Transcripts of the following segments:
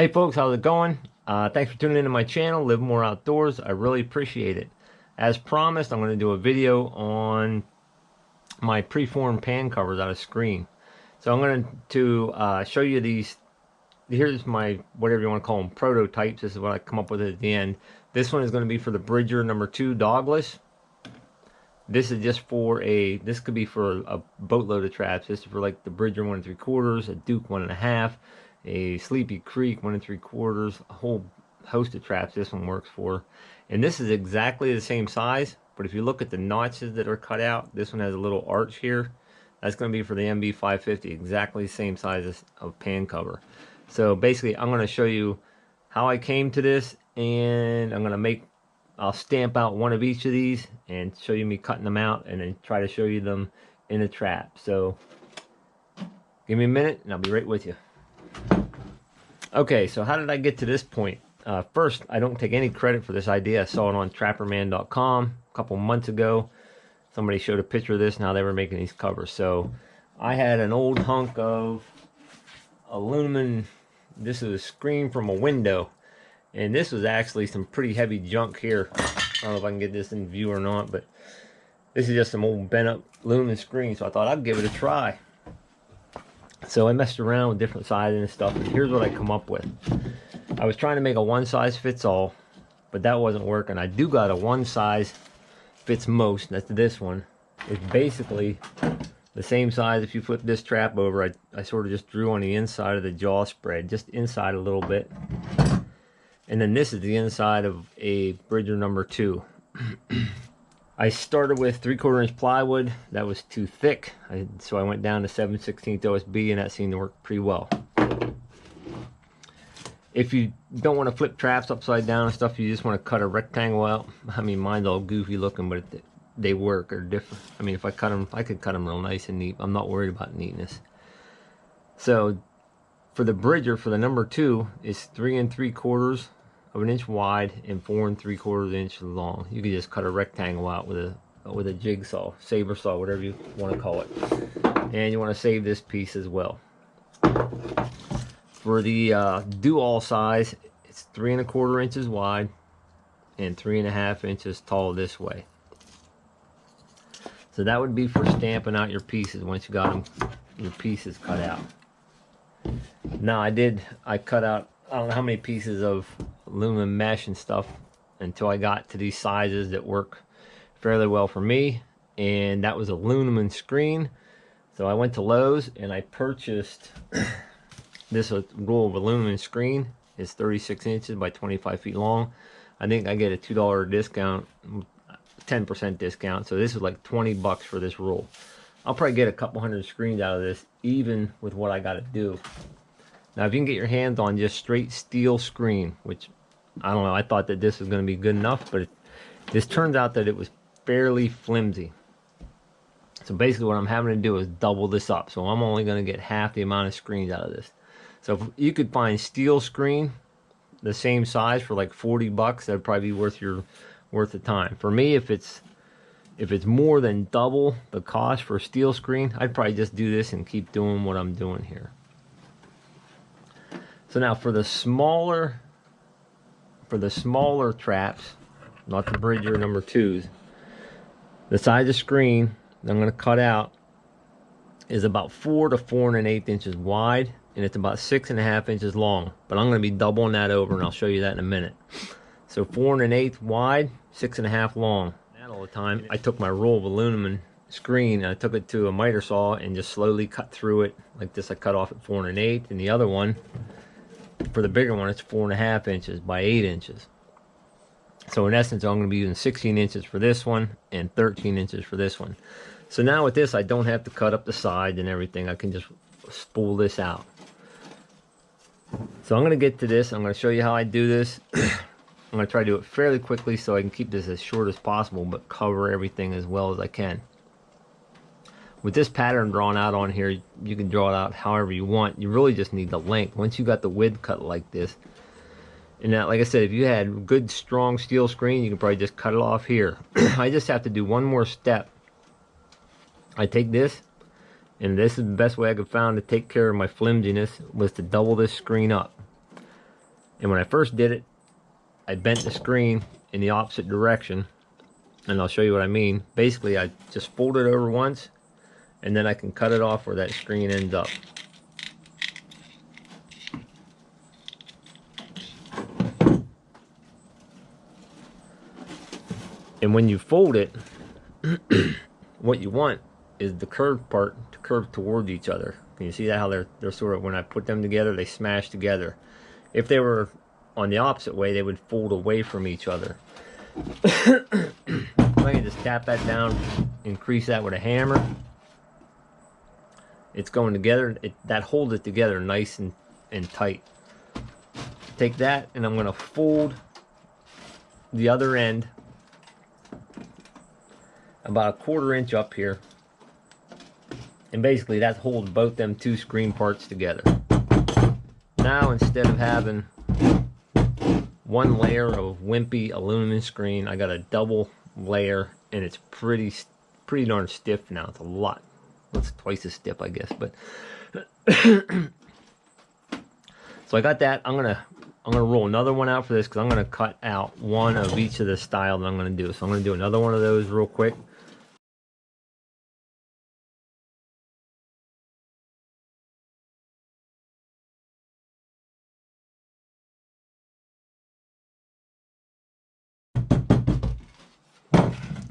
Hey folks, how's it going? Thanks for tuning into my channel, Live More Outdoors. I really appreciate it. As promised, I'm going to do a video on my preformed pan covers out of screen. So I'm going to show you these. Here's my, whatever you want to call them, prototypes. This is what I come up with at the end. This one is going to be for the Bridger #2 dogless. This is just for this could be for a boatload of traps. This is for like the Bridger 1 3/4, a Duke 1.5, a Sleepy Creek 1 3/4, a whole host of traps this one works for. And this is exactly the same size, but if you look at the notches that are cut out, this one has a little arch here. That's going to be for the MB 550, exactly the same size of pan cover. So basically, I'm going to show you how I came to this, and I'll stamp out one of each of these and show you me cutting them out, and then try to show you them in a trap. So give me a minute and I'll be right with you. Okay, so how did I get to this point? First, I don't take any credit for this idea. I saw it on trapperman.com a couple months ago. Somebody showed a picture of this and how they were making these covers. So I had an old hunk of aluminum. This is a screen from a window, and this was actually some pretty heavy junk here. I don't know if I can get this in view or not, but this is just some old bent up aluminum screen, so I thought I'd give it a try. So I messed around with different sizes and stuff, and here's what I come up with. I was trying to make a one size fits all, but that wasn't working. I do got a one size fits most. That's this one. It's basically the same size. If you flip this trap over, I sort of just drew on the inside of the jaw spread, just inside a little bit. And then this is the inside of a Bridger #2. I started with 3/4 inch plywood. That was too thick, so I went down to 7/16 OSB, and that seemed to work pretty well. If you don't want to flip traps upside down and stuff, you just want to cut a rectangle out. I mean, mine's all goofy looking, but they work or different. I mean, if I cut them, I could cut them real nice and neat. I'm not worried about neatness. So for the Bridger, for the #2, it's 3 3/4 of an inch wide and 4 3/4 inches long. You can just cut a rectangle out with a jigsaw, saber saw, whatever you want to call it. And you want to save this piece as well. For the do-all size, it's 3 1/4 inches wide and 3 1/2 inches tall this way. So that would be for stamping out your pieces once you got your pieces cut out. Now I cut out, I don't know how many pieces of aluminum mesh and stuff until I got to these sizes that work fairly well for me, and that was aluminum screen. So I went to Lowe's and I purchased this roll of aluminum screen. It's 36 inches by 25 feet long. I think I get a $2 discount, 10% discount, so this is like 20 bucks for this roll. I'll probably get a couple hundred screens out of this, even with what I got to do. Now, if you can get your hands on just straight steel screen, which I don't know, I thought that this was going to be good enough, but this turns out that it was fairly flimsy. So basically what I'm having to do is double this up. So I'm only going to get half the amount of screens out of this. So if you could find steel screen the same size for like 40 bucks, that'd probably be worth the time. For me, if it's more than double the cost for a steel screen, I'd probably just do this and keep doing what I'm doing here. So now for the smaller traps, not the Bridger #2s, the size of screen that I'm going to cut out is about 4 to 4 1/8 inches wide, and it's about 6 1/2 inches long. But I'm going to be doubling that over, and I'll show you that in a minute. So 4 1/8 wide, 6 1/2 long. That all the time. I took my roll of aluminum screen and I took it to a miter saw and just slowly cut through it like this. I cut off at 4 1/8, and the other one, for the bigger one, it's 4 1/2 inches by 8 inches. So in essence, I'm going to be using 16 inches for this one and 13 inches for this one. So now with this, I don't have to cut up the sides and everything. I can just spool this out. So I'm going to get to this. I'm going to show you how I do this. I'm going to try to do it fairly quickly so I can keep this as short as possible, but cover everything as well as I can. With this pattern drawn out on here, you can draw it out however you want. You really just need the length. Once you got the width cut like this, and now, like I said, if you had good strong steel screen, you can probably just cut it off here. I just have to do one more step. I take this, and this is the best way I could find to take care of my flimsiness, was to double this screen up. And when I first did it, I bent the screen in the opposite direction, and I'll show you what I mean. Basically, I just fold it over once, and then I can cut it off where that screen ends up. And when you fold it, what you want is the curved part to curve toward each other. Can you see that, how they're sort of, when I put them together, they smash together. If they were on the opposite way, they would fold away from each other. I can just tap that down, increase that with a hammer. It's going together. That holds it together nice and tight. Take that, and I'm going to fold the other end about a 1/4 inch up here. And basically that holds both them two screen parts together. Now, instead of having one layer of wimpy aluminum screen, I got a double layer, and it's pretty darn stiff now. It's a lot. It's twice as stiff, I guess. But so I got that. I'm gonna roll another one out for this, because I'm gonna cut out one of each of the style that I'm gonna do. So I'm gonna do another one of those real quick.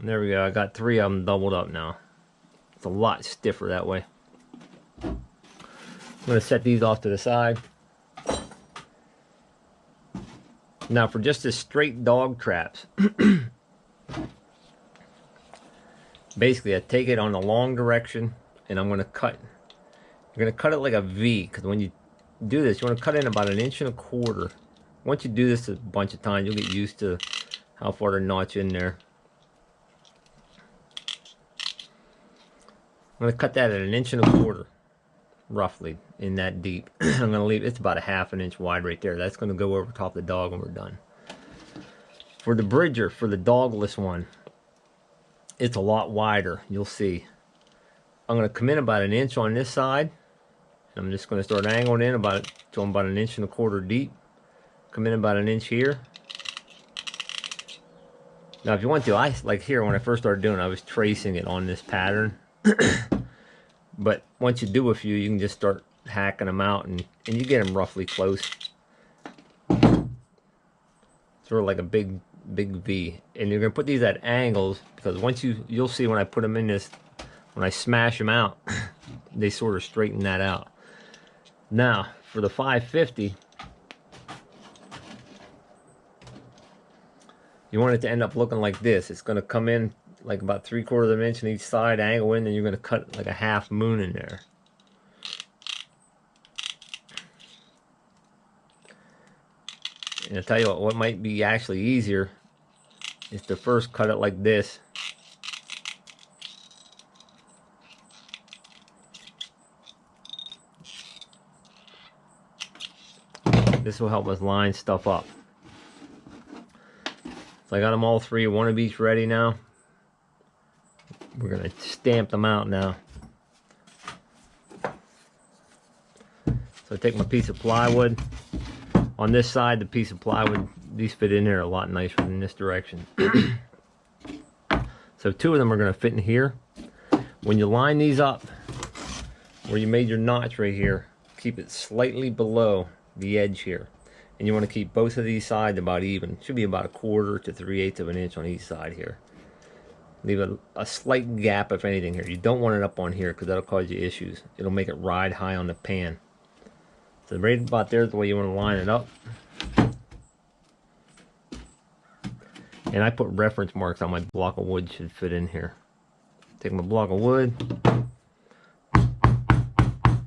There we go. I got 3 of them doubled up now. It's a lot stiffer that way. I'm going to set these off to the side. Now, for just the straight dog traps, basically I take it on the long direction, and I'm going to cut. You're going to cut it like a V, because when you do this, you want to cut in about 1 1/4 inches. Once you do this a bunch of times, you'll get used to how far to notch in there. I'm going to cut that at 1 1/4 inches, roughly, in that deep. I'm going to leave, it's about a 1/2 inch wide right there. That's going to go over top of the dog when we're done. For the bridger, for the dogless one, it's a lot wider, you'll see. I'm going to come in about 1 inch on this side. I'm just going to start angling in about 1 1/4 inches deep. Come in about 1 inch here. Now, if you want to, like here, when I first started doing it, I was tracing it on this pattern. But once you do a few, you can just start hacking them out, and you get them roughly close. Sort of like a big V. And you're going to put these at angles, because once you'll see when I put them in this, when I smash them out, they sort of straighten that out. Now, for the 550, you want it to end up looking like this. It's going to come in like about 3/4 of an inch on each side, angle in, and you're going to cut like a 1/2 moon in there. And I'll tell you what might be actually easier is to first cut it like this. This will help us line stuff up. So I got them all 3, one of each ready now. We're going to stamp them out now. So I take my piece of plywood. On this side, the piece of plywood, these fit in there a lot nicer in this direction. So 2 of them are going to fit in here. When you line these up, where you made your notch right here, keep it slightly below the edge here. And you want to keep both of these sides about even. It should be about 1/4 to 3/8 of an inch on each side here. Leave a slight gap, if anything, here. You don't want it up on here, because that'll cause you issues. It'll make it ride high on the pan. So right about there is the way you want to line it up. And I put reference marks on my block of wood, should fit in here. Take my block of wood,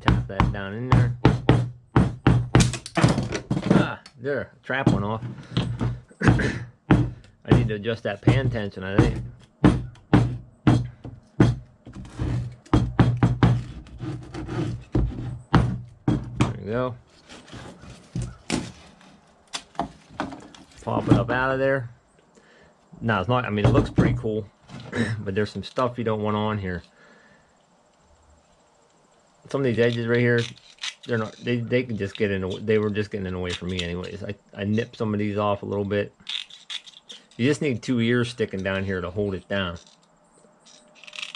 tap that down in there. Ah, there, trap went off. I need to adjust that pan tension, I think. Go. Pop it up out of there. Now it's not, I mean, it looks pretty cool, but there's some stuff you don't want on here. Some of these edges right here, they're not, they can just get in the, they were just getting in the way for me anyways. I nipped some of these off a little bit. You just need 2 ears sticking down here to hold it down.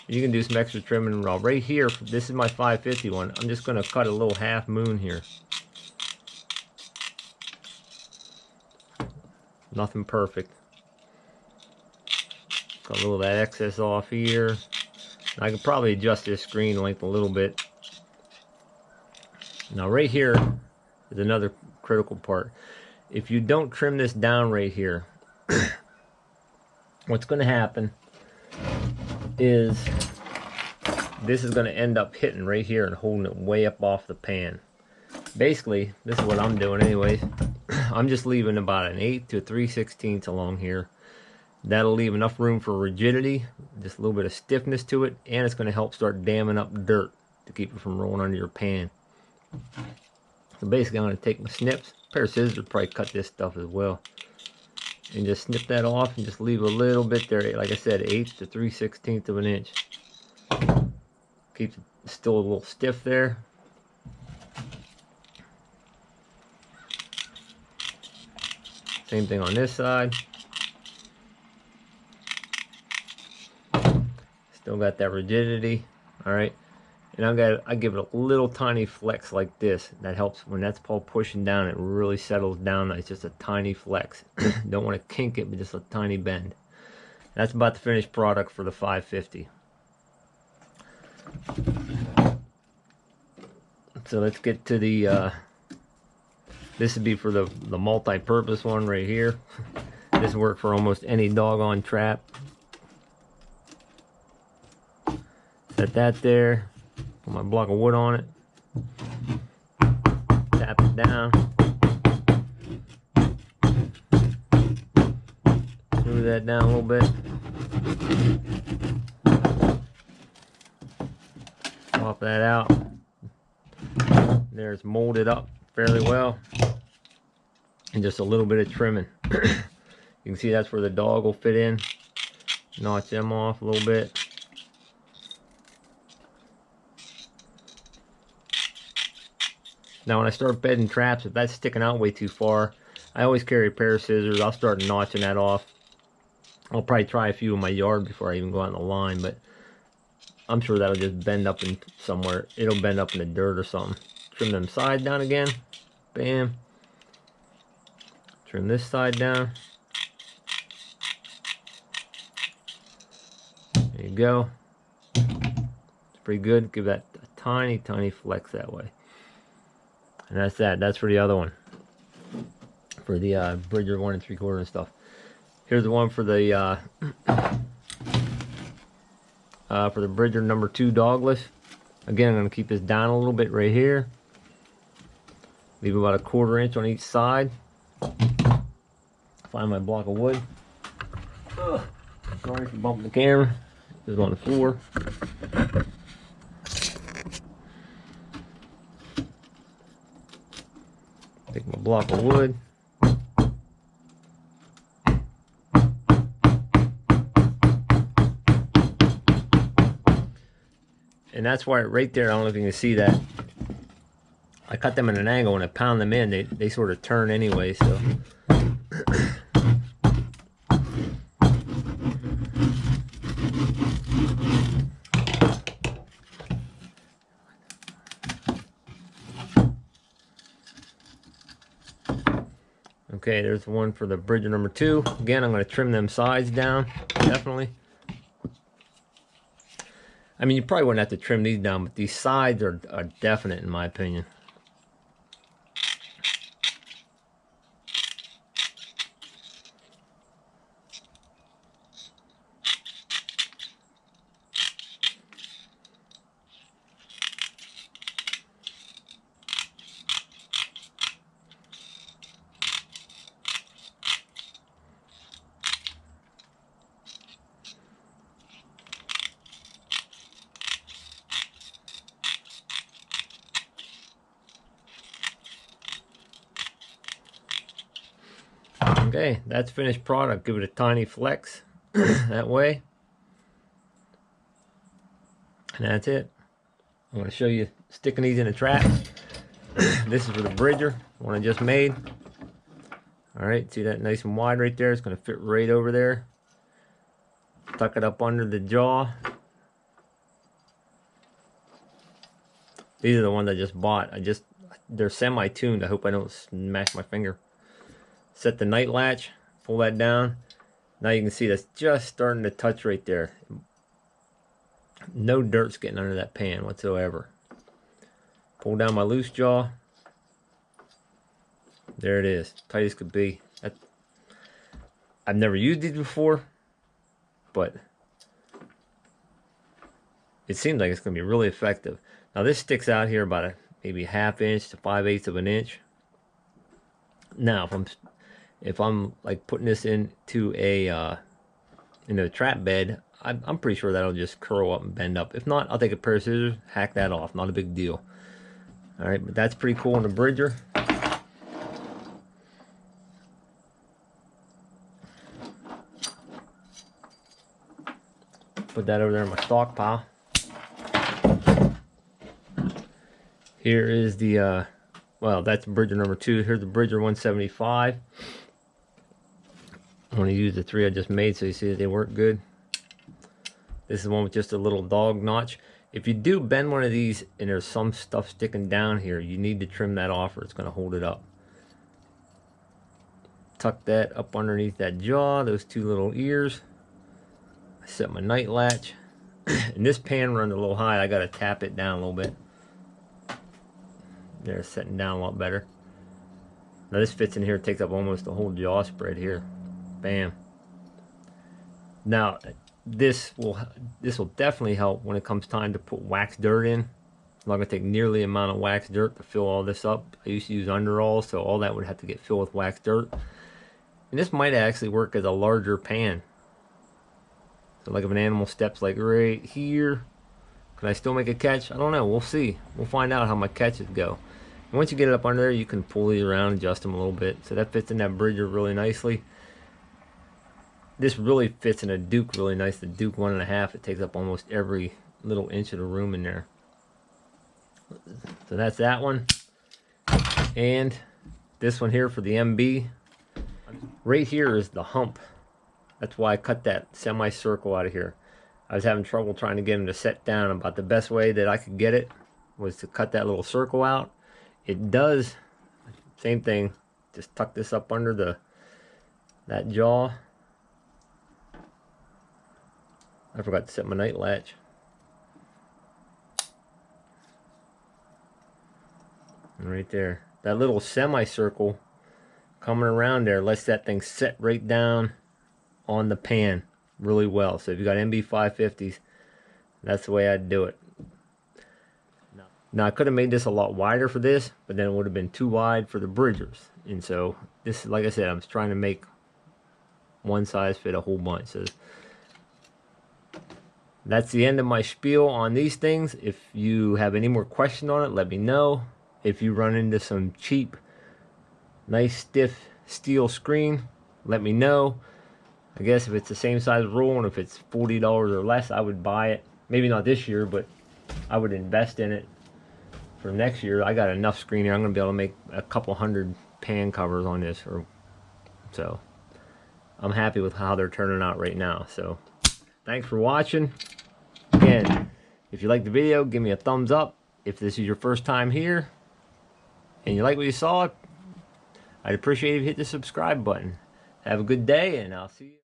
You can do some extra trimming right here. This is my 550 one. I'm just going to cut a little half moon here. Nothing perfect. Got a little of that excess off here. I could probably adjust this screen length a little bit. Now right here is another critical part. If you don't trim this down right here, what's going to happen is this is going to end up hitting right here and holding it way up off the pan. Basically, this is what I'm doing anyways. I'm just leaving about an 1/8 to 3/16 along here. That'll leave enough room for rigidity, just a little bit of stiffness to it, and it's going to help start damming up dirt to keep it from rolling under your pan. So basically, I'm going to take my snips. A pair of scissors would probably cut this stuff as well. And just snip that off and just leave a little bit there. Like I said, 1/8 to 3/16 of an inch. Keeps it still a little stiff there. Same thing on this side. Still got that rigidity. Alright. And I give it a little tiny flex like this. That helps when that's all pushing down, it really settles down. It's just a tiny flex. Don't want to kink it, but just a tiny bend. That's about the finished product for the 550. So let's get to the this would be for the multi-purpose one right here. This will work for almost any doggone trap. Set that there. Put my block of wood on it. Tap it down. Move that down a little bit. Pop that out. There, it's molded up fairly well. And just a little bit of trimming. You can see that's where the dog will fit in. Notch them off a little bit. Now when I start bedding traps, if that's sticking out way too far, I always carry a pair of scissors. I'll start notching that off. I'll probably try a few in my yard before I even go out in the line, but I'm sure that'll just bend up in somewhere. It'll bend up in the dirt or something. Trim them sides down again. Bam. Trim this side down. There you go. It's pretty good. Give that a tiny, tiny flex that way. And that's that. That's for the other one. For the Bridger 1 3/4 and stuff. Here's the one for the Bridger number 2 dogless. Again, I'm going to keep this down a little bit right here. Leave about a 1/4 inch on each side. Find my block of wood. Ugh. Sorry for bumping the camera. It's on the floor. Take my block of wood. And that's why right there, I don't know if you can see that. I cut them at an angle and I pound them in. They sort of turn anyway, so. Okay, there's the one for the Bridger number 2. Again, I'm going to trim them sides down, definitely. I mean, you probably wouldn't have to trim these down, but these sides are definite in my opinion. Okay, that's finished product. Give it a tiny flex that way. And that's it. I'm going to show you sticking these in a trap. This is for the bridger, the one I just made. Alright, see that nice and wide right there? It's going to fit right over there. Tuck it up under the jaw. These are the ones I just bought. They're semi-tuned. I hope I don't smash my finger. Set the night latch, pull that down. Now you can see that's just starting to touch right there. No dirt's getting under that pan whatsoever. Pull down my loose jaw. There it is, tight as could be. I've never used these before, but it seems like it's going to be really effective. Now this sticks out here about maybe 1/2 inch to 5/8 of an inch. Now if I'm like putting this into a trap bed, I'm pretty sure that'll just curl up and bend up. If not, I'll take a pair of scissors, hack that off. Not a big deal. All right, but that's pretty cool in the bridger. Put that over there in my stockpile. Here is the, well, that's bridger number 2. Here's the bridger 175. I'm going to use the 3 I just made so you see that they work good. This is the one with just a little dog notch. If you do bend one of these and there's some stuff sticking down here, you need to trim that off or it's going to hold it up. Tuck that up underneath that jaw, those 2 little ears. I set my night latch. And this pan runs a little high. I got to tap it down a little bit. There, setting down a lot better. Now this fits in here, takes up almost the whole jaw spread here. Bam. Now this will definitely help when it comes time to put wax dirt in. I'm not going to take nearly the amount of wax dirt to fill all this up. I used to use underalls, so all that would have to get filled with wax dirt. And this might actually work as a larger pan. So like if an animal steps like right here, can I still make a catch? I don't know. We'll see. We'll find out how my catches go. And once you get it up under there, you can pull these around, adjust them a little bit. So that fits in that bridger really nicely. This really fits in a Duke really nice. The Duke 1.5, it takes up almost every little inch of the room in there. So that's that one. And this one here for the MB. Right here is the hump. That's why I cut that semicircle out of here. I was having trouble trying to get them to set down. About the best way that I could get it was to cut that little circle out. It does, same thing, just tuck this up under that jaw. I forgot to set my night latch. And right there, that little semicircle coming around there lets that thing set right down on the pan really well. So if you got MB550s, that's the way I'd do it. Now I could have made this a lot wider for this, but then it would have been too wide for the bridgers. And so this, like I said, I was trying to make one size fit a whole bunch. So that's the end of my spiel on these things. If you have any more questions on it, let me know. If you run into some cheap, nice stiff steel screen, let me know. I guess if it's the same size roll and if it's $40 or less, I would buy it. Maybe not this year, but I would invest in it for next year. I got enough screen here. I'm going to be able to make a couple hundred pan covers on this. So I'm happy with how they're turning out right now. So thanks for watching. Again, if you liked the video, give me a thumbs up. If this is your first time here and you like what you saw, I'd appreciate if you hit the subscribe button. Have a good day, and I'll see you.